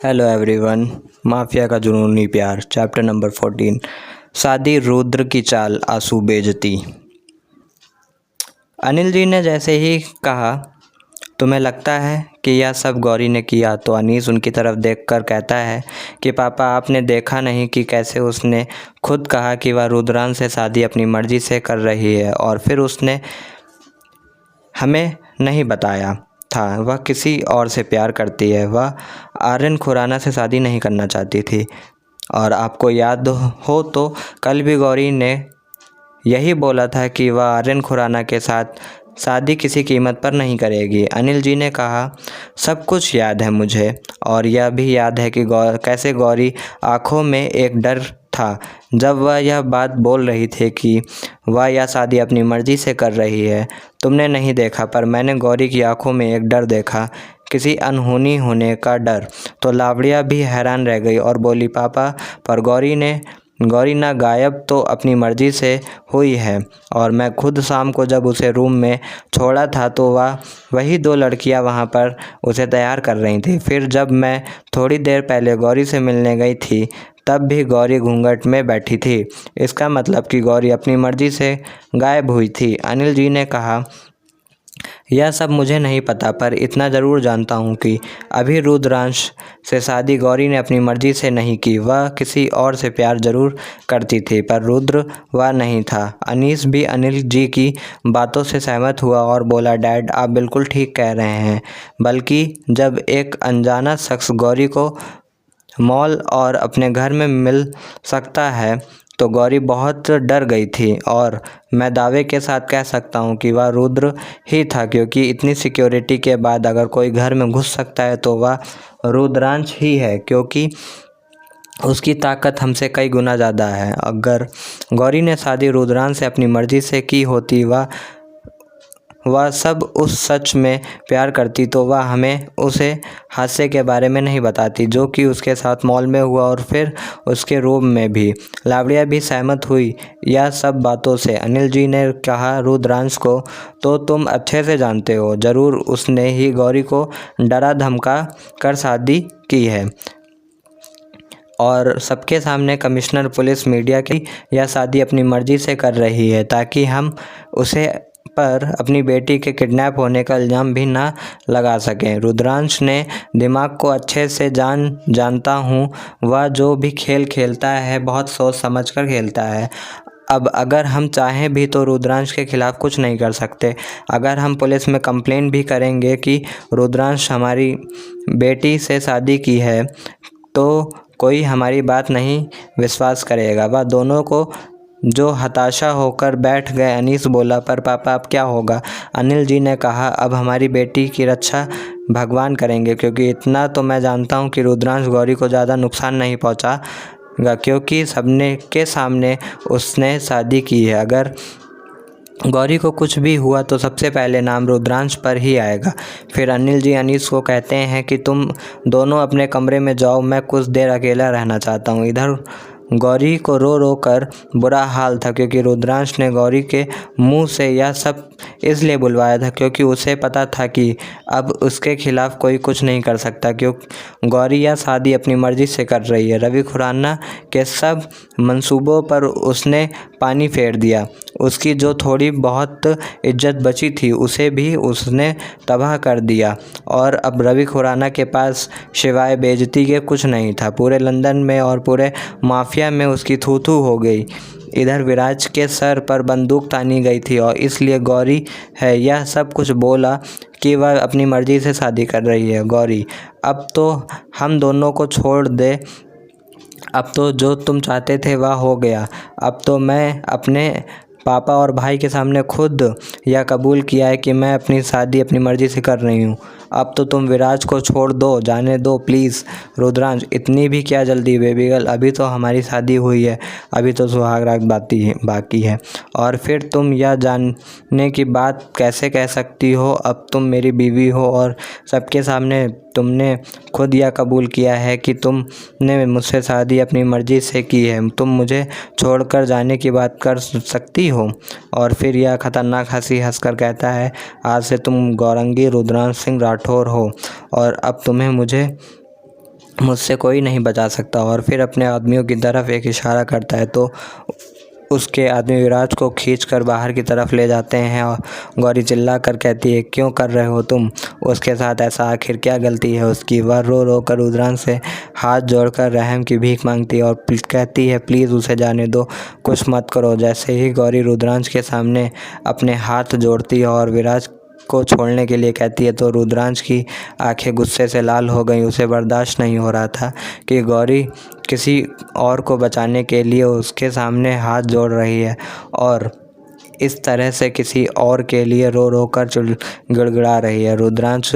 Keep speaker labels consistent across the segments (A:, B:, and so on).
A: Hello everyone. Mafia का जुनूनी प्यार chapter number 14। शादी रुद्र की चाल आंसू बेइज्जती। अनिल जी ने जैसे ही कहा, तुम्हें लगता है कि यह सब गौरी ने किया, तो अनीस उनकी तरफ देखकर कहता है कि पापा, आपने देखा नहीं कि कैसे उसने खुद कहा कि वह रुद्रांश से शादी अपनी मर्ज़ी से कर रही है, और फिर उसने हमें नहीं बताया था वह किसी और से प्यार करती है। वह आर्यन खुराना से शादी नहीं करना चाहती थी। और आपको याद हो तो कल भी गौरी ने यही बोला था कि वह आर्यन खुराना के साथ शादी किसी कीमत पर नहीं करेगी। अनिल जी ने कहा, सब कुछ याद है मुझे, और यह भी याद है कि कैसे गौरी आंखों में एक डर था जब वह यह बात बोल रही थी कि वह यह शादी अपनी मर्ज़ी से कर रही है। तुमने नहीं देखा, पर मैंने गौरी की आंखों में एक डर देखा, किसी अनहोनी होने का डर। तो लावड़िया भी हैरान रह गई और बोली, पापा, पर गौरी ना गायब तो अपनी मर्ज़ी से हुई है, और मैं खुद शाम को जब उसे रूम में छोड़ा था तो वही दो लड़कियां वहां पर उसे तैयार कर रही थी। फिर जब मैं थोड़ी देर पहले गौरी से मिलने गई थी, तब भी गौरी घूंघट में बैठी थी। इसका मतलब कि गौरी अपनी मर्ज़ी से गायब हुई थी। अनिल जी ने कहा, यह सब मुझे नहीं पता, पर इतना ज़रूर जानता हूँ कि अभी रुद्रांश से शादी गौरी ने अपनी मर्ज़ी से नहीं की। वह किसी और से प्यार ज़रूर करती थी, पर रुद्र वह नहीं था। अनीस भी अनिल जी की बातों से सहमत हुआ और बोला, डैड, आप बिल्कुल ठीक कह रहे हैं। बल्कि जब एक अनजाना शख्स गौरी को मॉल और अपने घर में मिल सकता है, तो गौरी बहुत डर गई थी। और मैं दावे के साथ कह सकता हूँ कि वह रुद्र ही था, क्योंकि इतनी सिक्योरिटी के बाद अगर कोई घर में घुस सकता है तो वह रुद्रांश ही है, क्योंकि उसकी ताकत हमसे कई गुना ज़्यादा है। अगर गौरी ने शादी रुद्रांश से अपनी मर्ज़ी से की होती, वह सब उस सच में प्यार करती, तो वह हमें उसे हादसे के बारे में नहीं बताती जो कि उसके साथ मॉल में हुआ, और फिर उसके रूम में भी। लावड़िया भी सहमत हुई यह सब बातों से। अनिल जी ने कहा, रुद्रांश को तो तुम अच्छे से जानते हो, ज़रूर उसने ही गौरी को डरा धमका कर शादी की है, और सबके सामने कमिश्नर पुलिस मीडिया की यह शादी अपनी मर्ज़ी से कर रही है, ताकि हम उसे पर अपनी बेटी के किडनैप होने का इल्ज़ाम भी ना लगा सकें। रुद्रांश ने दिमाग को अच्छे से जानता हूँ। वह जो भी खेल खेलता है बहुत सोच समझ कर खेलता है। अब अगर हम चाहें भी तो रुद्रांश के खिलाफ़ कुछ नहीं कर सकते। अगर हम पुलिस में कंप्लेंट भी करेंगे कि रुद्रांश हमारी बेटी से शादी की है, तो कोई हमारी बात नहीं विश्वास करेगा। वह दोनों को जो हताशा होकर बैठ गए। अनीस बोला, पर पापा, अब क्या होगा? अनिल जी ने कहा, अब हमारी बेटी की रक्षा भगवान करेंगे, क्योंकि इतना तो मैं जानता हूँ कि रुद्रांश गौरी को ज़्यादा नुकसान नहीं पहुँचाएगा, क्योंकि सबने के सामने उसने शादी की है। अगर गौरी को कुछ भी हुआ तो सबसे पहले नाम रुद्रांश पर ही आएगा। फिर अनिल जी अनीस को कहते हैं कि तुम दोनों अपने कमरे में जाओ, मैं कुछ देर अकेला रहना चाहता हूँ। इधर गौरी को रो रो कर बुरा हाल था, क्योंकि रुद्रांश ने गौरी के मुंह से यह सब इसलिए बुलवाया था क्योंकि उसे पता था कि अब उसके खिलाफ़ कोई कुछ नहीं कर सकता, क्योंकि गौरी यह शादी अपनी मर्ज़ी से कर रही है। रवि खुराना के सब मंसूबों पर उसने पानी फेर दिया। उसकी जो थोड़ी बहुत इज्जत बची थी उसे भी उसने तबाह कर दिया, और अब रवि खुराना के पास सिवाय बेइज्जती के कुछ नहीं था। पूरे लंदन में और पूरे माफिया में उसकी थू थू हो गई। इधर विराज के सर पर बंदूक तानी गई थी, और इसलिए गौरी है यह सब कुछ बोला कि वह अपनी मर्ज़ी से शादी कर रही है। गौरी, अब तो हम दोनों को छोड़ दे। अब तो जो तुम चाहते थे वह हो गया। अब तो मैं अपने पापा और भाई के सामने खुद यह कबूल किया है कि मैं अपनी शादी अपनी मर्ज़ी से कर रही हूँ। अब तो तुम विराज को छोड़ दो, जाने दो प्लीज़। रुद्रांश, इतनी भी क्या जल्दी बेबी गर्ल? अभी तो हमारी शादी हुई है, अभी तो सुहाग रात बाकी है। और फिर तुम यह जानने की बात कैसे कह सकती हो? अब तुम मेरी बीवी हो, और सबके सामने तुमने खुद यह कबूल किया है कि तुमने मुझसे शादी अपनी मर्ज़ी से की है। तुम मुझे छोड़कर जाने की बात कर सकती हो? और फिर यह खतरनाक हंसी हंसकर कहता है, आज से तुम गौरंगी रुद्रांश सिंह राठौर हो, और अब तुम्हें मुझे मुझसे कोई नहीं बचा सकता। और फिर अपने आदमियों की तरफ एक इशारा करता है तो उसके आदमी विराज को खींचकर बाहर की तरफ ले जाते हैं। और गौरी चिल्ला कर कहती है, क्यों कर रहे हो तुम उसके साथ ऐसा, आखिर क्या गलती है उसकी। वह रो रो कर रुद्रांश से हाथ जोड़कर रहम की भीख मांगती है और कहती है, प्लीज़ उसे जाने दो, कुछ मत करो। जैसे ही गौरी रुद्रांश के सामने अपने हाथ जोड़ती है और विराज को छोड़ने के लिए कहती है तो रुद्रांश की आंखें गुस्से से लाल हो गईं। उसे बर्दाश्त नहीं हो रहा था कि गौरी किसी और को बचाने के लिए उसके सामने हाथ जोड़ रही है और इस तरह से किसी और के लिए रो रो कर गिड़गिड़ा रही है। रुद्रांश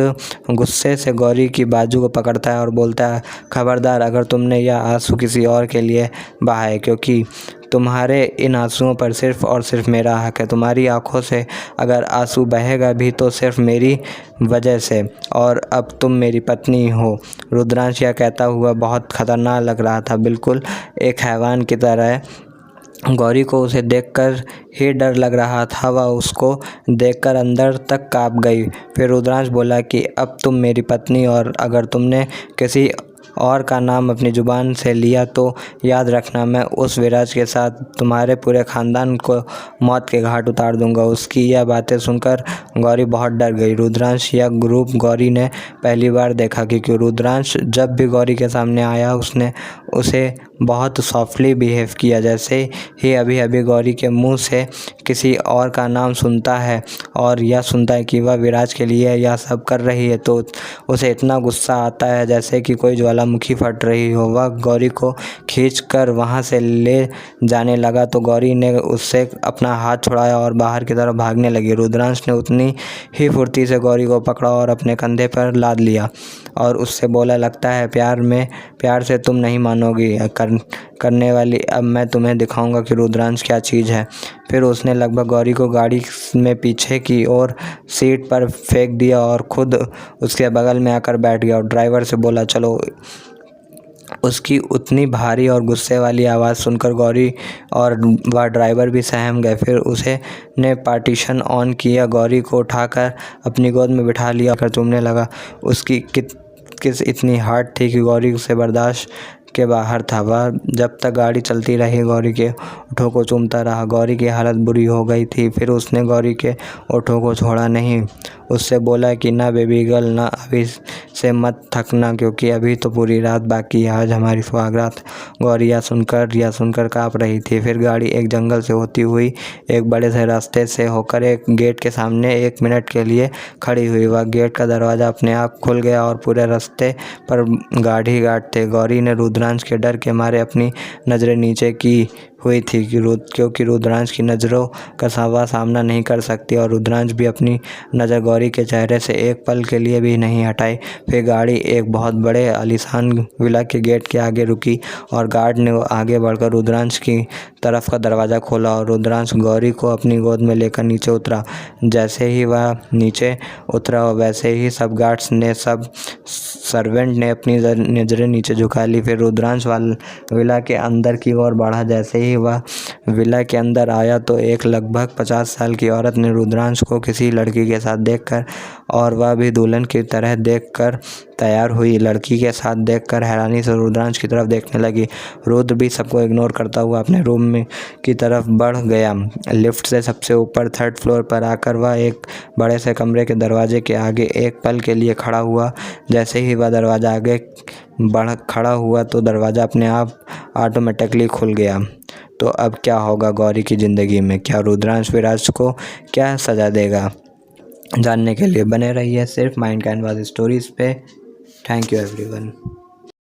A: गुस्से से गौरी की बाजू को पकड़ता है और बोलता है, खबरदार अगर तुमने यह आंसू किसी और के लिए बहाए, क्योंकि तुम्हारे इन आंसुओं पर सिर्फ़ और सिर्फ मेरा हक है। तुम्हारी आंखों से अगर आंसू बहेगा भी तो सिर्फ मेरी वजह से, और अब तुम मेरी पत्नी हो। रुद्रांश यह कहता हुआ बहुत ख़तरनाक लग रहा था, बिल्कुल एक हैवान की तरह। गौरी को उसे देखकर ही डर लग रहा था। वह उसको देखकर अंदर तक काँप गई। फिर रुद्रांश बोला कि अब तुम मेरी पत्नी, और अगर तुमने किसी और का नाम अपनी ज़ुबान से लिया तो याद रखना, मैं उस विराज के साथ तुम्हारे पूरे ख़ानदान को मौत के घाट उतार दूंगा। उसकी यह बातें सुनकर गौरी बहुत डर गई। रुद्रांश यह रूप गौरी ने पहली बार देखा, क्योंकि रुद्रांश जब भी गौरी के सामने आया उसने उसे बहुत सॉफ्टली बिहेव किया। जैसे ही अभी अभी गौरी के मुंह से किसी और का नाम सुनता है और यह सुनता है कि वह विराज के लिए यह सब कर रही है तो उसे इतना गुस्सा आता है जैसे कि कोई ज्वालामुखी फट रही हो। वह गौरी को खींचकर वहां से ले जाने लगा तो गौरी ने उससे अपना हाथ छुड़ाया और बाहर की तरफ भागने लगी। रुद्रांश ने उतनी ही फुर्ती से गौरी को पकड़ा और अपने कंधे पर लाद लिया और उससे बोला, लगता है प्यार से तुम नहीं मानोगी करने वाली, अब मैं तुम्हें दिखाऊंगा कि रुद्रांश क्या चीज़ है। फिर उसने लगभग गौरी को गाड़ी में पीछे की ओर सीट पर फेंक दिया और खुद उसके बगल में आकर बैठ गया और ड्राइवर से बोला, चलो। उसकी उतनी भारी और गुस्से वाली आवाज़ सुनकर गौरी और वह ड्राइवर भी सहम गए। फिर उसे ने पार्टीशन ऑन किया, गौरी को उठाकर अपनी गोद में बिठा लिया कर चूमने लगा। उसकी किस इतनी हार्ड थी कि गौरी उसे बर्दाश्त के बाहर था। वह जब तक गाड़ी चलती रही गौरी के ओठों को चूमता रहा। गौरी की हालत बुरी हो गई थी। फिर उसने गौरी के ओठों को छोड़ा नहीं। उससे बोला कि ना बेबी गर्ल, ना अभी से मत थकना, क्योंकि अभी तो पूरी रात बाकी है, आज हमारी सुहागरात। गौरी यह सुनकर काँप रही थी। फिर गाड़ी एक जंगल से होती हुई एक बड़े से रास्ते से होकर एक गेट के सामने 1 मिनट के लिए खड़ी हुई। वह गेट का दरवाज़ा अपने आप खुल गया और पूरे रास्ते पर गार्ड ही गार्ड थे। गौरी ने रुद्रांश के डर के मारे अपनी नज़रें नीचे की हुई थी क्योंकि रुद्रांश की नज़रों का सामना नहीं कर सकती और रुद्रांश भी अपनी नज़र गौरी के चेहरे से एक पल के लिए भी नहीं हटाई। फिर गाड़ी एक बहुत बड़े आलीशान विला के गेट के आगे रुकी और गार्ड ने आगे बढ़कर रुद्रांश की तरफ का दरवाज़ा खोला और रुद्रांश गौरी को अपनी गोद में लेकर नीचे उतरा। जैसे ही वह नीचे उतरा वैसे ही सब गार्ड्स ने, सब सर्वेंट ने अपनी नज़रें नीचे झुका ली। फिर रुद्रांश विला के अंदर की ओर बढ़ा। जैसे ही वह विला के अंदर आया तो एक लगभग 50 साल की औरत ने रुद्रांश को किसी लड़की के साथ देखकर, और वह भी दुल्हन की तरह देखकर तैयार हुई, लड़की के साथ देखकर हैरानी से रुद्रांश की तरफ देखने लगी। रुद्र भी सबको इग्नोर करता हुआ अपने रूम में की तरफ बढ़ गया। लिफ्ट से सबसे ऊपर 3rd फ्लोर पर आकर वह एक बड़े से कमरे के दरवाजे के आगे एक पल के लिए खड़ा हुआ। जैसे ही वह दरवाज़ा आगे खड़ा हुआ तो दरवाज़ा अपने आप ऑटोमेटिकली खुल गया। तो अब क्या होगा गौरी की ज़िंदगी में? क्या रुद्रांश विराज को क्या सज़ा देगा? जानने के लिए बने रहिए सिर्फ माइंड कैनवास स्टोरीज़ पे। Thank you everyone.